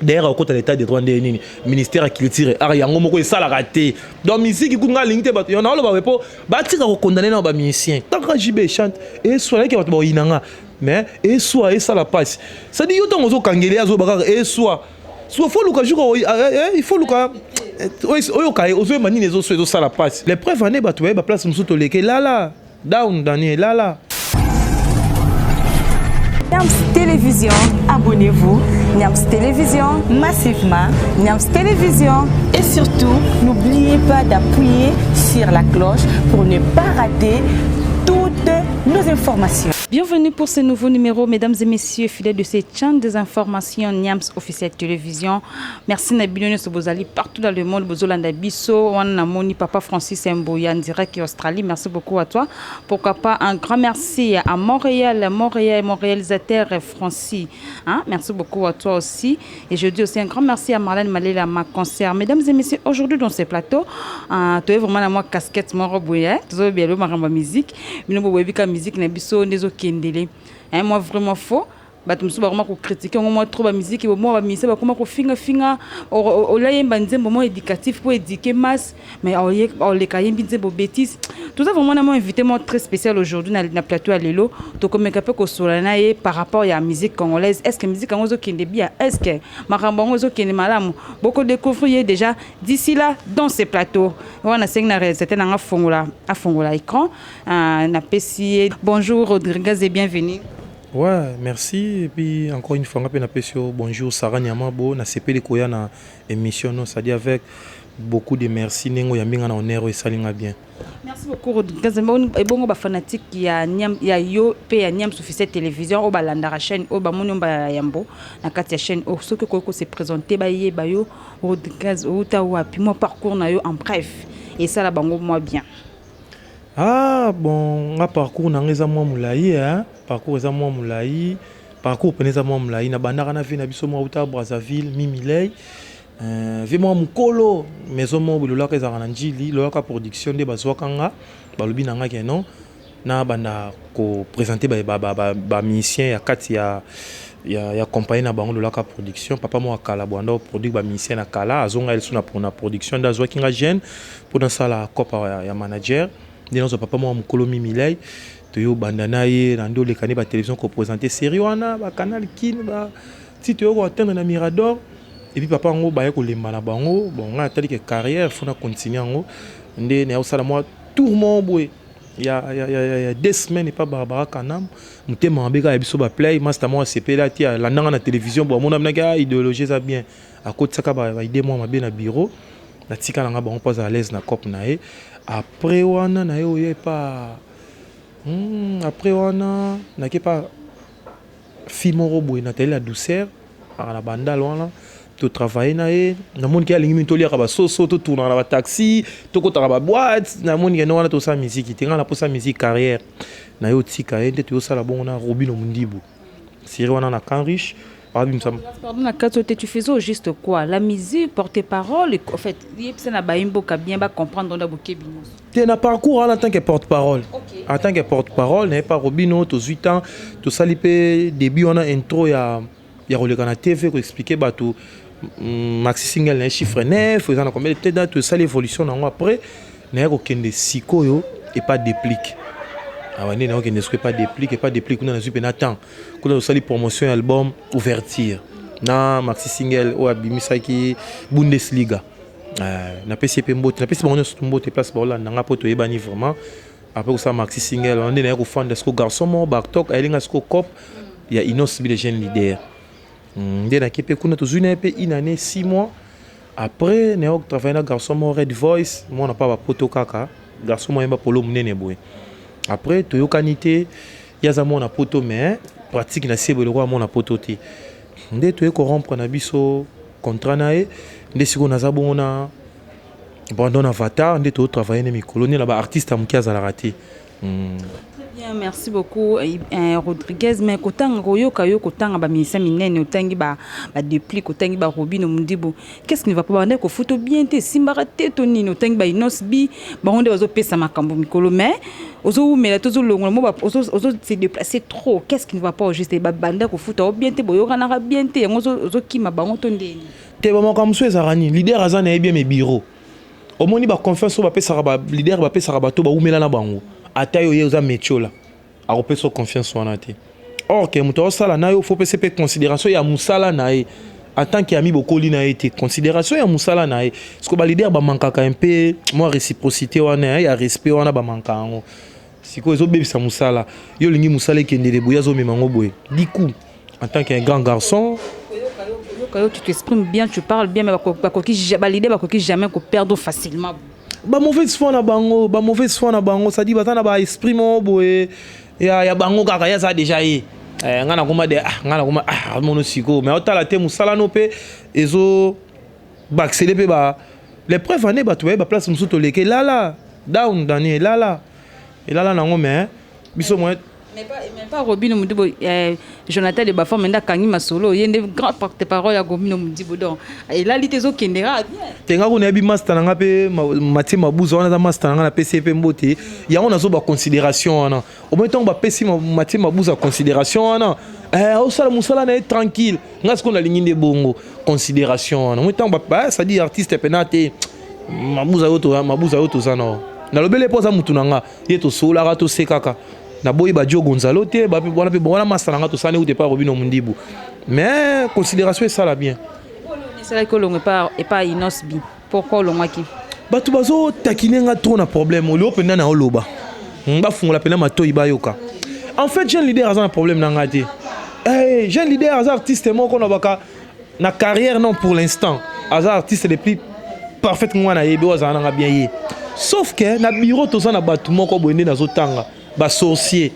D'ailleurs, quand l'état des droits de ministère de la culture, ariango moko ça la raté. Donc musique qui kunga lingte bato, y'en a le ba po, ba tira ko condamner na ba musicien. Tant que JB chante et soit que bato ba inanga, mais et soit et ça la passe. Ça dit yo tant ozo kangele azo bakar et soit faut le jour il faut le cas oyo kai ozo mani les ozo ça la passe. Les preuves ané bato ba place musuto leke là down Daniel là. Niams Télévision, abonnez-vous. Niams Télévision, massivement. Niams Télévision. Et surtout, n'oubliez pas d'appuyer sur la cloche pour ne pas rater toutes nos informations. Bienvenue pour ce nouveau numéro, mesdames et messieurs, fidèles de cette chaîne des informations Niams Officiel Télévision. Merci Nabilone Sobozali partout dans le monde. Bozolanda Bisso, Wanamoni, Papa Francis Mboya, en direct et Australie. Merci beaucoup à toi. Pourquoi pas un grand merci à Montréal, mon réalisateur Francis. Hein? Merci beaucoup à toi aussi. Et je dis aussi un grand merci à Marlène Malela, ma concert. Mesdames et messieurs, aujourd'hui dans ce plateau, tu es vraiment à moi casquette, mon robouille, tu es bien le maramba musique. Mais nous, musique, Nabisso, Kendele. Moi vraiment faux. Batumsu ba ko critiquer moi trop ba musique moi ba mise ba ko finga o la yemba nzembo mo éducatif pour éduquer masse mais o le kayembi nzembo bêtise. Tout ça vraiment moi invité moi très spécial aujourd'hui na plateau à Lelo to comme capé ko solana et par rapport à la musique congolaise. Est-ce que musique ngozo kende bien? Est-ce que makambo ngozo kende malamu? Beaucoup découvrir déjà d'ici là dans ces plateaux. On a cinq na c'était na fongola écran na PC. Bonjour Rodriguez et bienvenue. Ouais, merci. Et puis encore une fois, bonjour Sarah Niamabo, na CP Koya na émission, c'est-à-dire avec beaucoup de merci. Nengo ya minga na honneur et salinga bien. Merci beaucoup Rodriguez. Et bon, ba fanatique ya yo pe ya Niams Officiel Télévision au balanda chaîne au ba moni ba yambo na kati ya chaîne au ce que koko se présenter ba ye ba yo Rodriguez ou ta wapi moi parcours na yo en bref et ça la bango moi bien. Ah bon, ma parcours na ngeza moi moulayi hein. Parcours eza moi moulayi, parcours peneza moi moulayi na bandaka na vie na biso moi uta Brazzaville, Mimilei. Moi mukolo maison mo bilola ka ezaka na njili, loka production de bazwakanga, balobi na ngaki non na banda ko présenter ba musicien ya kati ya compagnie na bango loka production, papa mo akala bwanda produit ba musicien na kala azonga elso na pour na production da zwakinga jeune pour dans ça la copa ya manager. Dino papa mo mukolo Mimilei. Toyo bandana ye rando le canal ba télévision ko présenter série wana ba canal kin ba si tu veux atteindre na Mirador et puis papa ngo ba ko lemba na bango bon on a tali que carrière faut na continuer ngo ndé na osala moi tourment boy il y a 2 semaines et pas Barbara Kanam mutema mbeka biso ba play master moi CP là ti la nanga na télévision bon mon amnaka idéologie ça bien à côté ça ba idée moi bien na bureau na tika nga ba on pas à l'aise na cop na e après wana na yo ye pas. Après on a pas Fimoro boy Nathalie la douceur à la banda loin tu travailles na monde qui a lingi to lia ba soso to tourner na ba taxi to ko ba boîte na monde qui na to sa musique tinga na pour sa musique carrière na yo tika ende to ça la bon na Robino Mundibu siri wana na kan riche. Pardon, tu faisais au juste quoi? La musique, porte-parole, en fait, il y a bien comprendre dans le bouquet. Tu as un parcours en tant que porte-parole. Okay. En tant que porte-parole, n'est pas Robino, tu as 8 ans, tu as salipé début on a intro il y a la TV pour expliquer bah tout maxi single les chiffres 9, ils en combien peut-être tu as l'évolution après, n'est aucun des psycho et pas déplique. Ah ouais, non, qui ne soit pas déplique, on a eu pénatant. Quand on a sali promotion album ouverture, na maxi single ou abimisaki Bundesliga. Na PCP mbote, na PCP mbote place ba Hollande nga poto yebani vraiment. Après ça maxi single, on est na ko fond de garçon mo Bartok, alinga sko cop, il y a Inos bi les jeunes leaders. Ndé na kepe kuna to zune pe une année 6 mois. Après na ko travailler na garçon mo Red Voice, moi na pas ba poto kaka, garçon mo yeba polo munene boy. Après, tu as canité, il y a mon poto, mais pratique na sebo le roi mon poto ti. Ndé tu es corrompre na biso contrat nae, ndé siko na zabona Brandon Avatar, ndé tu travailler na mi colonie là-bas artiste amki azala raté. Bien, merci beaucoup Rodriguez. Mais kotanga koyoka yo kotanga ba misa minene otangi ba depuis kotangi ba Robino Mundibo. Qu'est-ce qui ne va pas bande ko photo bien te simbara te tonino otangi ba inos bi ba onde ozo pesa makambo mikolo mais ozo mela tozo longola mo ba ozo se déplacer trop. Qu'est-ce qui ne va pas au juste ba bande ko photo bien te boyo kana bien te ozo kima ba ontondeni. Te ba makamso ezarani leader azana bien mes bureaux. Omoni ba confiance ba pesa ba leader ba pesa ba to ba umela na bango. Ata yo yeza metiola a repesa confiance wana te. Or que muto sala na yo faut pesa pe considération ya musala na ye en tant qu'ami bokoli na été considération ya musala na ye parce que ba leader ba mankaka un peu moi réciprocité wana ya respect wana ba mankango siko ezo bebisa musala yo lingi musala kende de boya zo memango boye du coup en tant qu'un grand garçon tu t'exprimes bien, tu parles bien, mais l'idée est jamais qu'on perde facilement. Mauvaise foi na bango, ça dit batana ba esprit mo boye ya bango kaka ya za déjà yi. Ngana koma de ngana koma mono siko, mais otala te musala no pe ezo ba accéder pe ba les preuves ané ba to ba place musuto leke lala down Daniel lala. Et là nango mais biso mo mais pas Robino Mundibo Jonathan de Bafam menda kangi masolo yende grand porte-parole ya Robino Mundibo donc et là li tezo kendera bien tenga ko na bi master nga pe Mathieu Mabuza wana za master nga na PCP mbote ya on azo ba considération wana au moins tant ba pesi Mathieu Mabuza considération wana au sala musala na tranquille nga ce qu'on a ligne de bongo considération wana au moins tant ba ça dit artiste penate Mabuza yoto zana na lobele poza mutunanga yeto sola ga to sekaka na boyi ba Dio Gonzalo te ba pe bona masala nga to sane ou te pas Robino Mundibo mais considération est ça là bien c'est là que l'on est pas inosbi pourquoi l'on maki ba tu bazo takinenga trop na problème le open na oloba ba fungola pena matoyi ba yoka en fait jeune leader a un problème na ngate jeune leader a artiste moko na baka na carrière non pour l'instant a artiste les plus parfait moi na yebe ozana nga bien yi sauf que na bureau to ça na batu moko boende na zotanga ba sorcier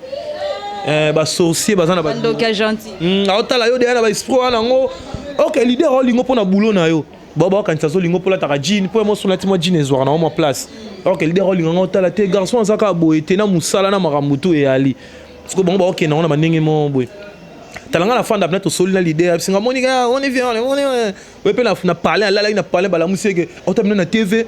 bazana ba donc gentil aotala yo derrière ba esprit wana ngo OK leader o lingo pona boulot na yo baba quand ça zo lingo pola ta jean po mo sonati mo jean ezwara na mo place OK leader o lingo ngotala te garçon azaka boyete na musala na maramutu e ali parce que bon ba OK na ona mandenge mo boy talanga la fanda peut-être soli na leader singa monika on est vient on est pe na parler là na parler bala musike otamina na TV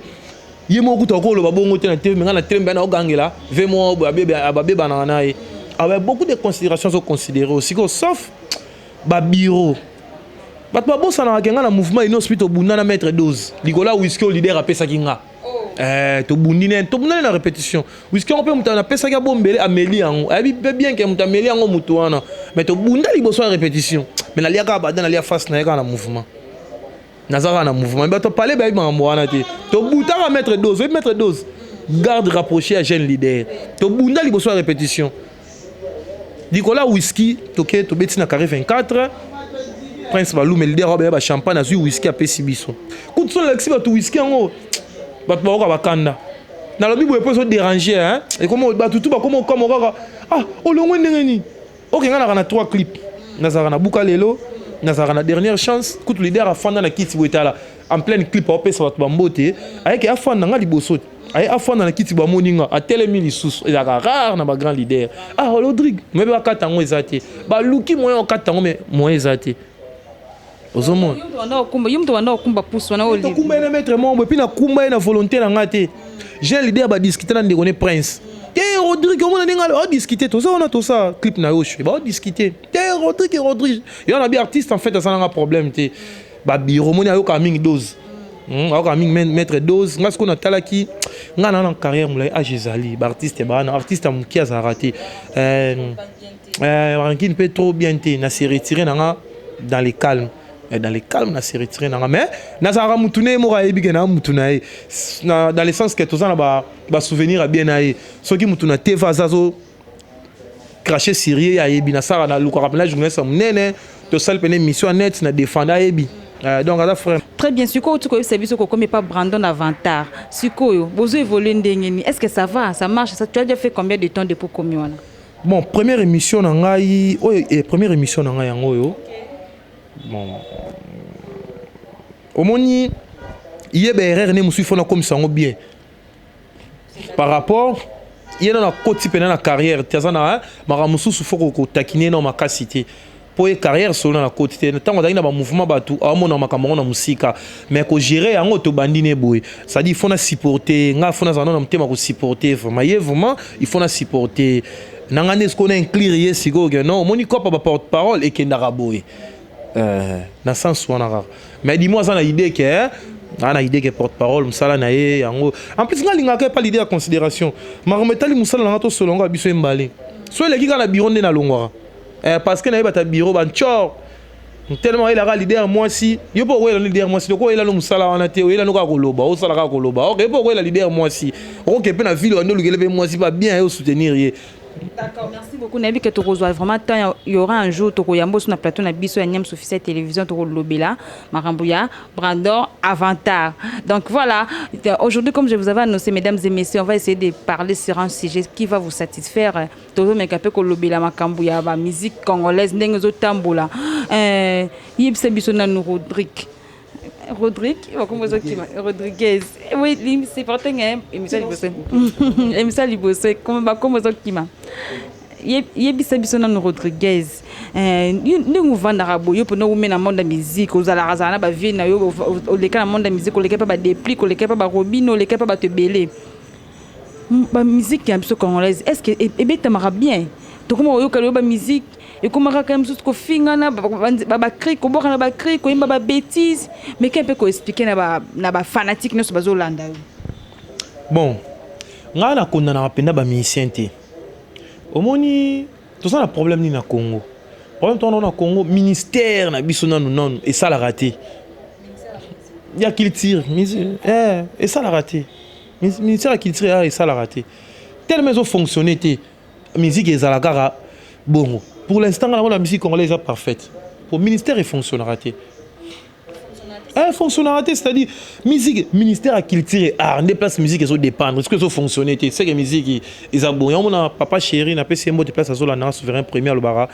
yemo kuta ko lo babongo te na TV ngana tembe na ogangela vemo abeba na nae avec beaucoup de considérations sont considérées aussi sauf ba bureau ba bossa na kenga na mouvement ino hospital bunda na mettre dose likola whisky leader apesa kinga to bundine na répétition whisky on peut mutana pesa ka bombele ameli yango abi bien que mutameli yango mutu wana mais to bunda liboso na répétition mais na liaka ba na lia face na yaka na mouvement nazara na mouvement ba to parler ba mambo wana te to buta va mettre dose garde rapproché à jeune leader to bunda liboso na répétition likola whisky toke to beti na carré 24 Prince Balou mais leader ba champagne azu whisky apesi biso kutso lexi ba to whisky ngo ba ba ba kanda na lobi bo epo déranger hein et comment ba tout ba comment olongo ndengeni OK ngana na 3 clips nazara na buka lelo nazara na dernière chance kutu leader afanda na kiti boetala en plein clip au pesa ba mbote avec afanda nga liboso ay afanda na kiti ba moninga a telemi lisusu ezaka rare na ba grand leader Rodrigue mais ba katango ezate ba luki moyo katango mais moyo ezate ozomona yumto wanda okumba pusu wana oli kumba na mettre mombo et puis na kumba na volonté na ngate j'ai leader ba discuter na ndekone Prince Rodrigue on a ninga discuter tout ça on a tout ça clip na yoshi ba discuter Rodrigue yo na bi artiste en fait ça na problème te ba biro moni ayo ka ming dose ayo ming mettre dose nga ce qu'on a talaki nga na carrière mulai ajezali ba artiste ba na artiste amuki a raté ranking peut trop bien te na se retirer na dans les calmes na se retirer na mais na zara mutune mo ra ebi na mutuna dans le sens que tout ça na ba souvenir a bien aé ce qui mutuna te vazazo cracher sérieux ya ebi na sara na luka rappela journaliste munene to sal pene mission net na défendre ebi donc à frère très bien siko tu ko service ko comme pas Brandon Avantar siko yo bozo évoluer ndengeni est-ce que ça va ça marche ça tu as déjà fait combien de temps depuis comme wana bon première émission na ngai première émission na ngai yango yo bon omoni yeba erreur ne musu fona comme ça bien par rapport il y a un côté pendant la carrière tiazana maramusu faut ko takiner na makasité pour une carrière solo na côté tant on a un mouvement batu amona makambo na musika mais ko gérer en auto bandine boy ça dit il faut na supporter nga faut na zana na mtema ko supporter vraiment il faut na supporter nangane ce qu'on a inclure sigo non moni ko pa porte parole et kendara boy na sens wana mais dis-moi ça na idée que ana idée que porte-parole musala na ye yango en plus ngalinga ka pas l'idée à considération marometali musala na to solonga biso embale so le kika na bureau na longwa parce que na yeba ta bureau ban chor tellement il a l'idée à moi si yo po wela l'idée à moi si ko ela no musala wana te ela no ka koloba o sala ka koloba OK po wela l'idée à moi si on ke pe na ville on lugele be moi si pas bien yo soutenir ye. D'accord, merci beaucoup. Nabi que tu reçois vraiment il y aura un jour tu yambo sur la plateau na biso ya Niams officiel télévision tu lobela Marambouya Brandon Avantar. Donc voilà, aujourd'hui comme je vous avais annoncé mesdames et messieurs, on va essayer de parler sur un sujet qui va vous satisfaire. Toujours mais capé ko lobela Makambouya ba musique congolaise ndenge zo tambola. Yibse biso na Rodriguez. Oui, c'est pourtant émission Liboso. Comment ça qui m'a. Yebisa biso na Rodriguez. Nous vendra boyo pour nous mettre dans monde de musique. Aux alarasana ba vie na yo au leka na monde de musique, au leka pas ba déplique, au leka pas ba robino, au leka pas ba te belé. Ba musique un peu congolaise. Est-ce que et t'aimeras bien? To comment yo kaloba musique et comment quand même tout ko fingana ba cri ko boka na ba cri ko imba ba bêtise mais qu'un peu ko expliquer na ba fanatique no so bazolanda. Bon nga na konna na penda ba musicien te omoni tout ça na problème ni na Congo problème to na Congo ministère na biso non et ça l'a raté il y a qui tire et ça l'a raté ministère qui tire et ça l'a raté tellement ils ont fonctionné te musique et zalagara bon pour l'instant la musique congolaise est parfaite pour ministère et fonctionnera fonctionnera c'est-à-dire musique ministère à culture et art déplace musique et so dépendre est-ce que ça fonctionner c'est que musique ils a bon on a papa chéri n'a pas ces mots de place à la souverain premier le bara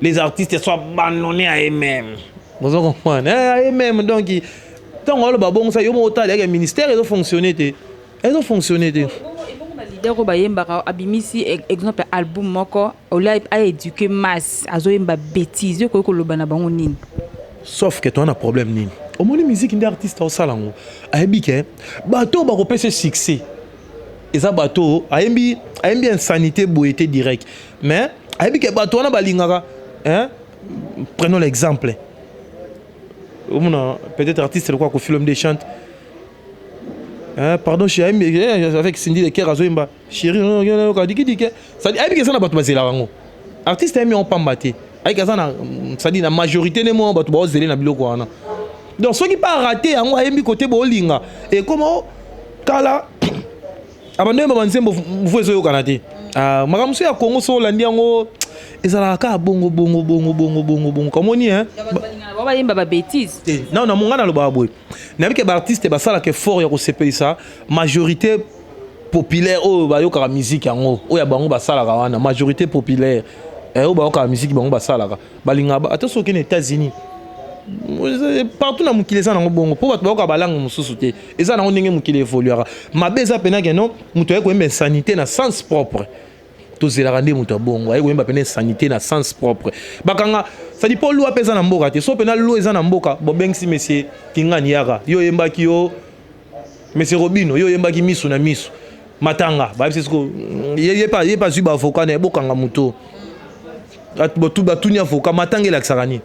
les artistes soient abandonnés à eux-mêmes vous comprenez à eux-mêmes donc tant on le babon ça yo mo ta les ministères ils ont fonctionné leader bayemba abimisi exemple album moko ola a éduquer masse azoyemba bêtise ko loba na bango nini sauf que tu as un problème nini au moins musique des artistes au salon ayebi bateau ba repese succès eza bateau ayebi insanité boété direct mais ayebi que bateau na balingaka prenons l'exemple peut-être artiste quoi ko film des chante pardon chérie avec Cindy Leker azoimba chérie non ka diki ça dit ayebi ça na bato bazela rango artiste ayebi on pambaté ayebi ça na ça dit la majorité ne mo bato bazela na biloko wana donc ceux qui pas raté yango ayebi côté bolinga et comment kala abandonné ba nzembo mvuezo yo kanate makamuso ya Congo so landi yango ezala ka bongo komoni ba yemba ba bêtise non mongana lo ba boy na bike ba artiste ba sala ke fort ya ko sepelisa majorité populaire o ba yo ka musique yango o ya bango ba sala ka wana majorité populaire o ba yo ka musique bango ba sala ka balinga ba attention ke na États-Unis partout na mukile za na bongo po bato ba balanga mususu te eza na ndenge mukile évoluera mabe za pena ke non muto yeko embe sanité na sens propre to zela rande muto bongo yeko emba pena sanité na sens propre bakanga ça dit pas loi pesa na mboka te so pena loi eza na mboka bo bengsi monsieur Kingani yaka yo yembaki yo monsieur Robino yo yembaki misu na misu matanga ba bisesko ye pas zuba avocat na bokanga muto atu batuni avocat matanga la sarani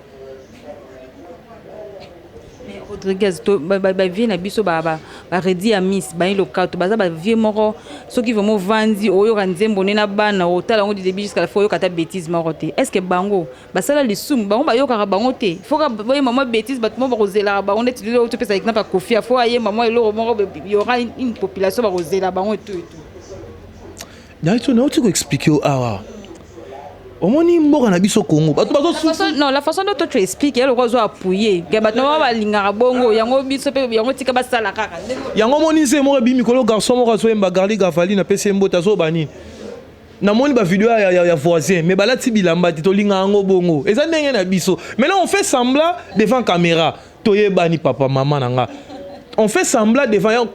Rodriguez to ba vie na biso ba redi ya miss ba local to baza ba vie moko soki vraiment vandi oyo kanzembo na bana otala ngo début jusqu'à la fois yo kata bêtise moko te est-ce que bango basala les sum bango ba yo ka bango te faut ka boye maman bêtise bat mo ba kozela bango net lo to pesa exemple Kofi faut aye maman elo moko il y aura une population ba kozela bango et tout na tu na tu ko expliquer awa omoni mboka na biso Congo bato la façon dont tu expliques elle rozo appuyer ke bato ba lingaka bongo yango biso pe yango tika basala kaka yango moni se mo bi mikolo garçon mo razo emba garli gavali na pese mbota zo bani na moni ba vidéo ya voisin mais balati bilamba ti to linga ngo bongo eza ndenge na biso mais là on fait semblant devant caméra toye bani papa maman nanga on fait semblant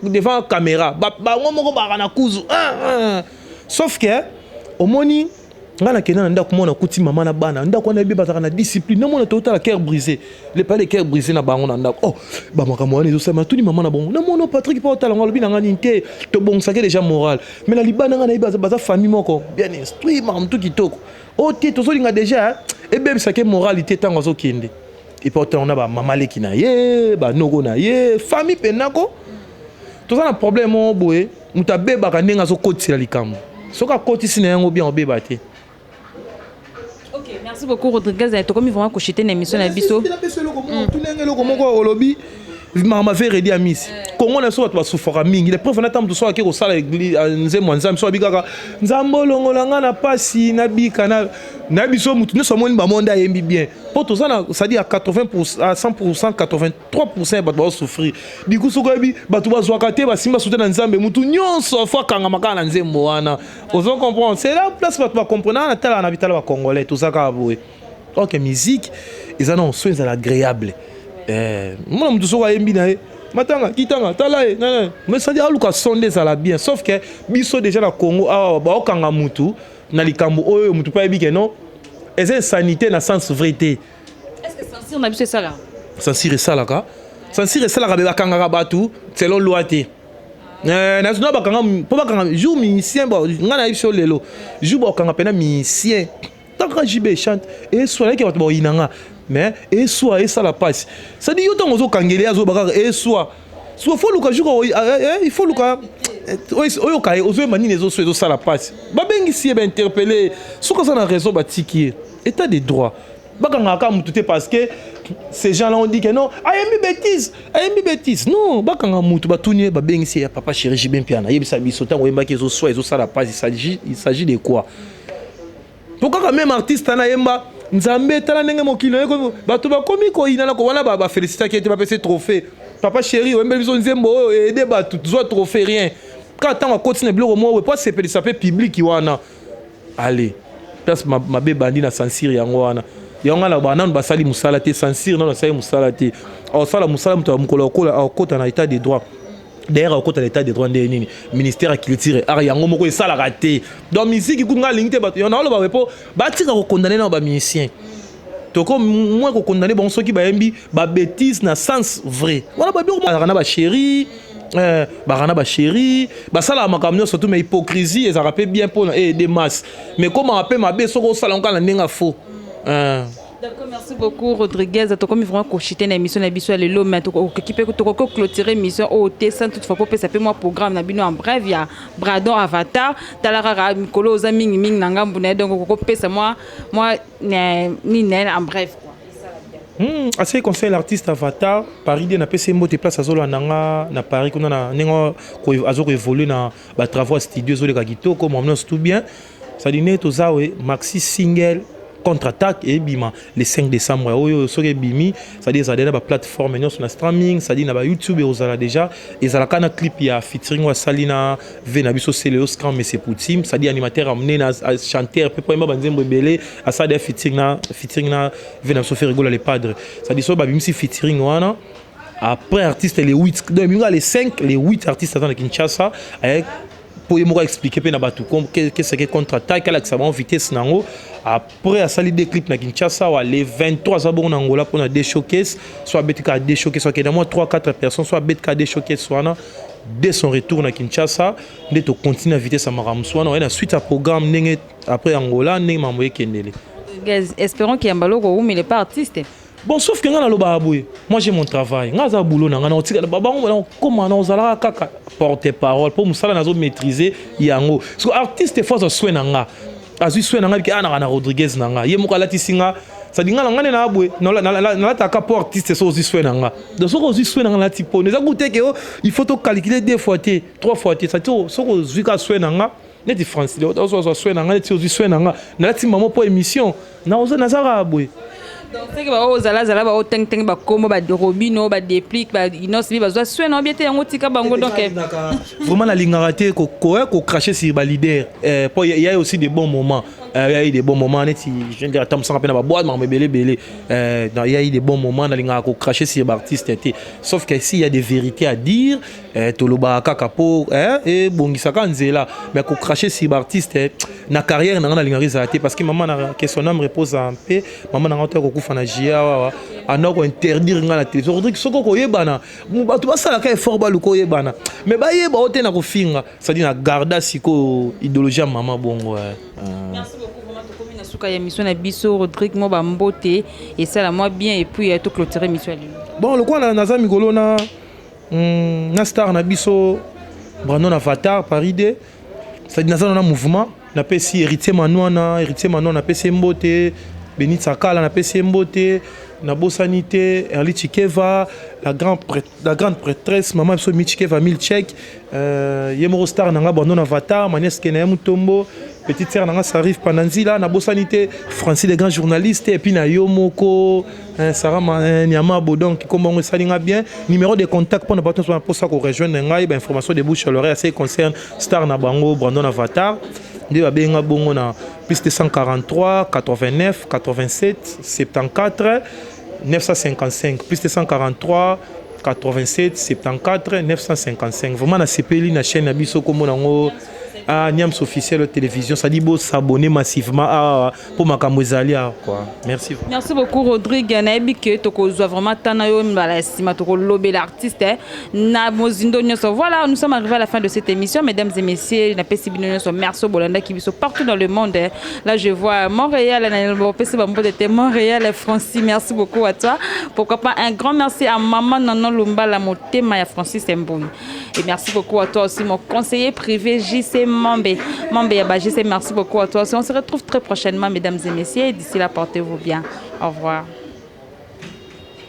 devant caméra ba ngo moko ba na kuzu sauf que au moni nga na kena ndako mona kuti mama na bana ndako na beba na discipline na mona total cœur brisé les pas les cœur brisé na bango na ndako oh ba makamwa ne zo sema tuni mama na bongo na mona Patrick pa total ngalo bina ngani nte to bon saké déjà moral mais la libana nga na baza famille moko bien instruit mam tout kitoko oh ti to so linga déjà et bien saké moralité tango zo kende et pourtant on a ba mama leki na ye ba nogo na ye famille penako to ça na problème o boye muta beba ka ndenga zo kotila likambo soka kotisi na yango bien obeba te. Merci beaucoup Rodriguez. Tu comme vraiment cocheter une émission na biso. Mama fait ready à Miss. Congo na so to souffra mingi. Les preuves na tam to so akiko sala nzembo nzambe so bikaka. Nzambolongo langa na pasi na bika na biso mutu ne so moni ba monde ayembi bien. Pour tout ça ça dit à 80% à 100% 83% ba souffrir. Biku so ko bi ba to ba zwaka te ba simba soute na nzambe mutu nyonso fa kanga makana na nzembo wana. Ozo comprendre. C'est là place ba comprendre na tala na bitala ba congolais tout ça ka boue. Donc musique ils en ont soins agréable. Moi je suis yembi na matanga kitanga tala mais ça dit aluka sonde ça la bien sauf que biso déjà na Congo ba okanga mutu na likambo oyo mutu pa yebike non est sanité na sens vérité est-ce que censure na biso ça là censure ça là ka censure ça là ba kanga batu selon loi té na zona ba kanga po ba kanga jour musicien ba ngana biso lelo jour ba kanga pena musicien tant JB chante et soit que ba inanga mais et soit et ça la passe ça dit yoto ngozo kangele azo bakaka et soit faut luka juko il faut luka oyo kai ozo mani les ozo ezo ça la passe ba bengi si ba interpeller soko ça na raison ba tiki état de droit bakanga ka mutu parce que ces gens là on dit que non ayemi bêtise non bakanga mutu batuni ba bengi si papa chéri JB piana yebisa biso tango yemba ke ezo soit ezo ça la passe il s'agit de quoi pourquoi même artiste na yemba nzambe tala ndenge mokili bato bakomi ko ina na ko wana ba féliciter qui était ba pese trophée papa chéri wembe biso nzembo aider ba tout zo trophée rien quand tant continue bloko mo pas c'est ça fait public wana allez place ma be bandi na censure yango wana yango na ba nan ba sali musala te censure non sali musala te au sala musala mto mukolo ko kota na état de droit. D'ailleurs au côté de l'état des droits de nini ministère de la culture ar yango moko ça la raté donc musique ku nga lingité bato yona lo ba po ba tika ko condamner na ba musicien to ko moi ko condamner bon ceux qui ba yembi ba bêtise na sens vrai wala ba biro ba ba chéri ba chéri ba sala makamno surtout mais hypocrisie et ça rappelle bien pour des masses mais comment appelle ma be soko sala on kana ninga faux. D'accord, merci beaucoup Rodriguez. Tu comme vraiment cochiter une émission na biso le lo mais qui peut clôturer émission au T sans toutefois pour ça peut moi programme na bino en bref il y a Bradon Avatar talara mikolo za mingi mingi na ngambu na donc ko pesa moi ni en bref quoi. Assez conseil l'artiste Avatar Paris de na PC mbote place azolo nanga na Paris kuna na ningo ko azoko évoluer na ba travaux studio zo le kagito comme on tout bien ça dit neto zawe maxi single contre-attaque et bima le 5 décembre oyo soke bimi ça dit ça déjà ba plateforme non sur la streaming ça dit na ba YouTube et aux ala déjà et ça la kana clip ya featuring wa Salina vena biso c'est le Oscar mais c'est pour team ça dit animateur amené na chanteur peu pour ba nzembo belé à ça des featuring na vena biso faire rigoler les padres ça dit so ba bimi si featuring wana après artiste les 8 donc les 5 les 8 artistes dans Kinshasa avec pour me expliquer pe na batu qu'est-ce que contre-attaque à l'accent vitesse nango après à salir des clips na Kinshasa ou les 23 abonnés en Angola pour des showcase soit betka des showcase soit qu'il y a moins 3-4 personnes soit betka des showcase soit na dès son retour na Kinshasa de to continuer à vitesse à maramswana on a suite à programme ninge après Angola ninge mamoye kendele espérons qu'il y a un balo ko mais il est pas artiste. Bon, sauf que moi j'ai mon travail. Moi j'ai boulot. Comment on a kaka porte-parole pour me maîtriser yango. Parce que artiste faut se soigner. Azu soigner nanga ki ana Rodriguez nanga. Ye muka lati singa. Ça dit ngana ngane na abwe. Na ta ka pour artiste so ozu soigner nanga. Donc so ozu soigner nanga lati po. Neza goûter que il faut to calculer 2 fois t, 3 fois t. Ça dit so ozu ka soigner nanga. Neti France. Ozu soigner nanga, neti ozu soigner nanga. Na lati maman pour émission. Na ozu nazara abwe. Donc c'est que ba ozala zala ba oteng teng ba komo ba robino ba déplique ba inos ba zo soin non bien te yango tika bango donc vraiment la ligne raté ko cracher sur ba leader pour il y a aussi des bons moments Il y a eu des bons moments, je viens de dire, attends, ça rappelle ma boîte, mais belé. Il y a eu des bons moments, dans les gars, cracher sur les artistes. Sauf qu'ici, il y a des vérités à dire. Toloba, Kakapo, et bon, ça là. Mais qu'on cracher sur les artistes, na carrière, na na linga parce que maman na que son âme repose en paix. Maman na ngata ko kufana jia, ana ko interdire nga la télévision. Rodrigue soko ko yebana. Mubato basala ka effort ba luko yebana. Mais ba yeba ote na ko finga. Ça dit na garda siko idéologie maman bongo. Merci beaucoup vraiment to komina suka ya mission na biso Rodrigue mo ba mbote et ça la moi bien et puis to clôturer mission. Bon le quoi na za migolo na star na biso Brandon Avatar Paris D. Ça dit na za na mouvement na pesi héritier Manou na pesi mbote Benit Sakala na pesi mbote na bosanité Erli Chikeva la grande prêtresse maman so Michikeva Milchek Yemoro star na Brandon Avatar Maneske na Mutombo petite sœur nanga Sarif Pananzila na bosanité Francis les grands journalistes et puis na Yomoko Sarah Niama Bodon qui comme on salinga bien numéro de contact pour ne pas pour ça qu'on rejoindre ngai ba information de bouche à l'oreille assez concerne star na bango Brandon Avatar de babenga bongo na plus de 143 89 87 74 955 plus de 143 87 74 955 vraiment na CPL na chaîne na biso comme nango Niams officiel télévision, ça dit beau s'abonner massivement pour ma camouezali quoi. Merci. Merci beaucoup Rodrigue. Naebi que toko vraiment tanayo mbalasima toko lobé l'artiste na mozindo nyoso. Voilà, nous sommes arrivés à la fin de cette émission, mesdames et messieurs. Na pesi bino nyoso merci Bolanda qui sont partout dans le monde. Là je vois Montréal, na pesi bambo de Montréal, Francis. Merci beaucoup à toi. Pourquoi pas un grand merci à maman Nanon Lumba la motema ya Francis Mboui. Et merci beaucoup à toi aussi mon conseiller privé JC Mambe Yabajise, merci beaucoup à toi. On se retrouve très prochainement, mesdames et messieurs. D'ici là, portez-vous bien. Au revoir.